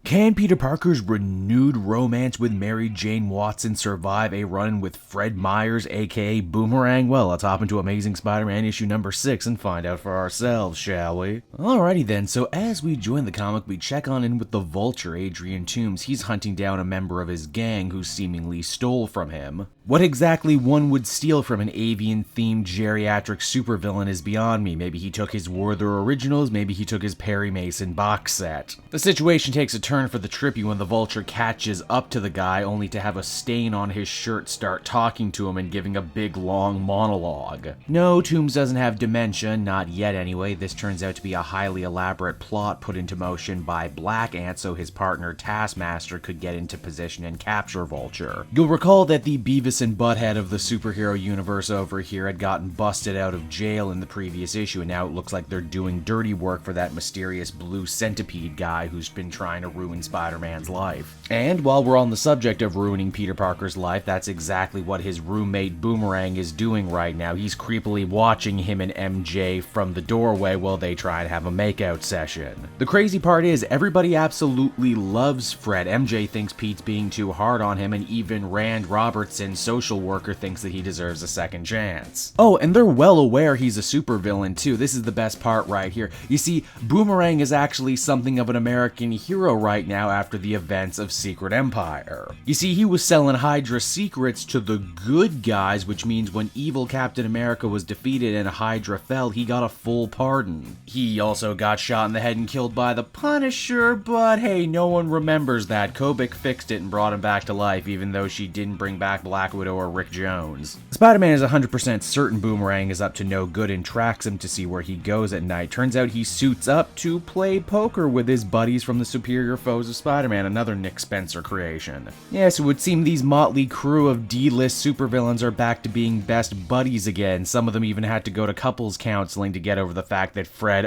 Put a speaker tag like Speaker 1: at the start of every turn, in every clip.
Speaker 1: Can Peter Parker's renewed romance with Mary Jane Watson survive a run with Fred Myers, aka Boomerang? Well, let's hop into Amazing Spider-Man issue number 6 and find out for ourselves, shall we? Alrighty then, so as we join the comic, we check on in with the Vulture, Adrian Toomes. He's hunting down a member of his gang who seemingly stole from him. What exactly one would steal from an avian-themed geriatric supervillain is beyond me. Maybe he took his Werther originals, maybe he took his Perry Mason box set. The situation takes a turn for the trippy when the Vulture catches up to the guy, only to have a stain on his shirt start talking to him and giving a big long monologue. No, Toomes doesn't have dementia, not yet anyway. This turns out to be a highly elaborate plot put into motion by Black Ant so his partner Taskmaster could get into position and capture Vulture. You'll recall that the Beavis and Butthead of the superhero universe over here had gotten busted out of jail in the previous issue, and now it looks like they're doing dirty work for that mysterious blue centipede guy who's been trying to ruin Spider-Man's life. And while we're on the subject of ruining Peter Parker's life, that's exactly what his roommate Boomerang is doing right now. He's creepily watching him and MJ from the doorway while they try to have a makeout session. The crazy part is, everybody absolutely loves Fred. MJ thinks Pete's being too hard on him, and even Rand Robertson, social worker, thinks that he deserves a second chance. Oh, and they're well aware he's a supervillain too. This is the best part right here. You see, Boomerang is actually something of an American hero right now after the events of Secret Empire. You see, he was selling Hydra secrets to the good guys, which means when evil Captain America was defeated and Hydra fell, he got a full pardon. He also got shot in the head and killed by the Punisher, but hey, no one remembers that. Kobik fixed it and brought him back to life, even though she didn't bring back Black Widow or Rick Jones. Spider-Man is 100% certain Boomerang is up to no good and tracks him to see where he goes at night. Turns out he suits up to play poker with his buddies from the Superior Foes of Spider-Man, another Nick Spencer creation. Yes, it would seem these motley crew of D-list supervillains are back to being best buddies again. Some of them even had to go to couples counseling to get over the fact that Fred,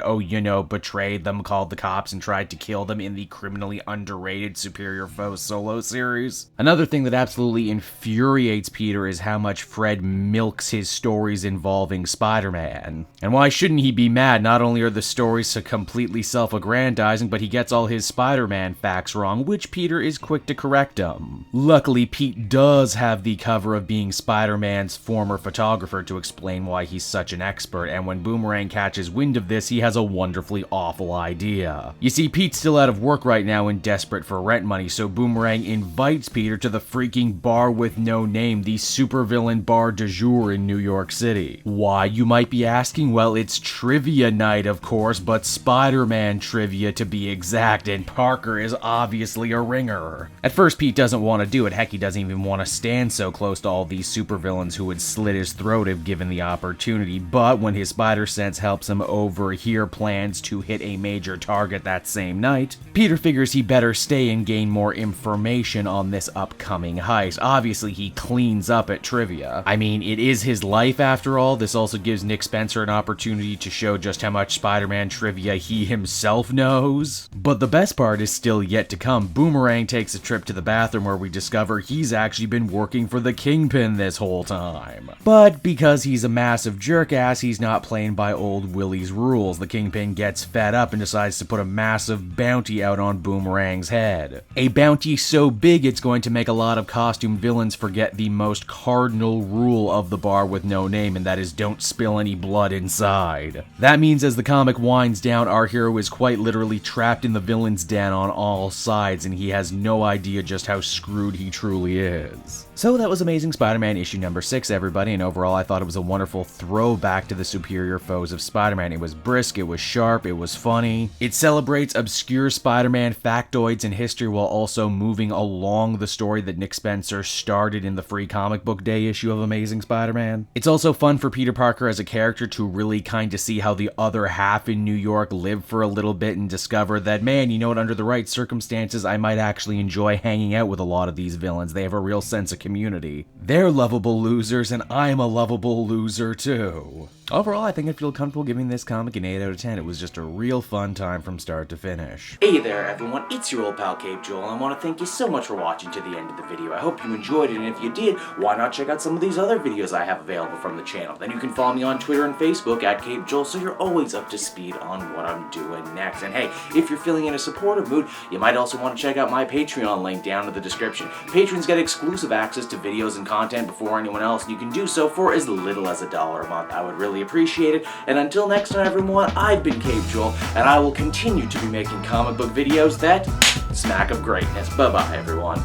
Speaker 1: betrayed them, called the cops, and tried to kill them in the criminally underrated Superior Foes solo series. Another thing that absolutely infuriates Peter is how much Fred milks his stories involving Spider-Man. And why shouldn't he be mad? Not only are the stories so completely self-aggrandizing, but he gets all his Spider-Man facts wrong, which Peter is quick to correct him. Luckily, Pete does have the cover of being Spider-Man's former photographer to explain why he's such an expert, and when Boomerang catches wind of this, he has a wonderfully awful idea. You see, Pete's still out of work right now and desperate for rent money, so Boomerang invites Peter to the freaking bar with no name, the supervillain bar du jour in New York City. Why, you might be asking? Well, it's trivia night, of course, but Spider-Man trivia to be exact, and Parker is obviously a ringer. At first, Pete doesn't want to do it. Heck, he doesn't even want to stand so close to all these supervillains who would slit his throat if given the opportunity, but when his spider sense helps him overhear plans to hit a major target that same night, Peter figures he better stay and gain more information on this upcoming heist. Obviously, he cleans up at trivia. I mean, it is his life after all. This also gives Nick Spencer an opportunity to show just how much Spider-Man trivia he himself knows. But the best part is still yet to come. Boomerang takes a trip to the bathroom where we discover he's actually been working for the Kingpin this whole time. But because he's a massive jerk-ass, he's not playing by old Willie's rules. The Kingpin gets fed up and decides to put a massive bounty out on Boomerang's head. A bounty so big it's going to make a lot of costume villains forget the most cardinal rule of the bar with no name, and that is don't spill any blood inside. That means as the comic winds down, our hero is quite literally trapped in the villain's den on all sides, and he has no idea just how screwed he truly is. So that was Amazing Spider-Man issue number 6, everybody, and overall I thought it was a wonderful throwback to the Superior Foes of Spider-Man. It was brisk, it was sharp, it was funny. It celebrates obscure Spider-Man factoids and history while also moving along the story that Nick Spencer started in the Free Comic Book Day issue of Amazing Spider-Man. It's also fun for Peter Parker as a character to really kind of see how the other half in New York lived for a little bit and discover that, man, you know what, under the right circumstances, I might actually enjoy hanging out with a lot of these villains. They have a real sense of community. They're lovable losers, and I'm a lovable loser too. Overall, I think I feel comfortable giving this comic an 8 out of 10. It was just a real fun time from start to finish. Hey there everyone, it's your old pal Cape Joel, and I want to thank you so much for watching to the end of the video. I hope you enjoyed it, and if you did, why not check out some of these other videos I have available from the channel. Then you can follow me on Twitter and Facebook at Cape Joel, so you're always up to speed on what I'm doing next. And hey, if you're feeling in a supportive mood, You might also want to check out my Patreon link down in the description. Patrons get exclusive access to videos and content before anyone else, and you can do so for as little as $1 a month. I would really appreciate it. And until next time, everyone, I've been Cave Joel, and I will continue to be making comic book videos that smack of greatness. Bye-bye, everyone.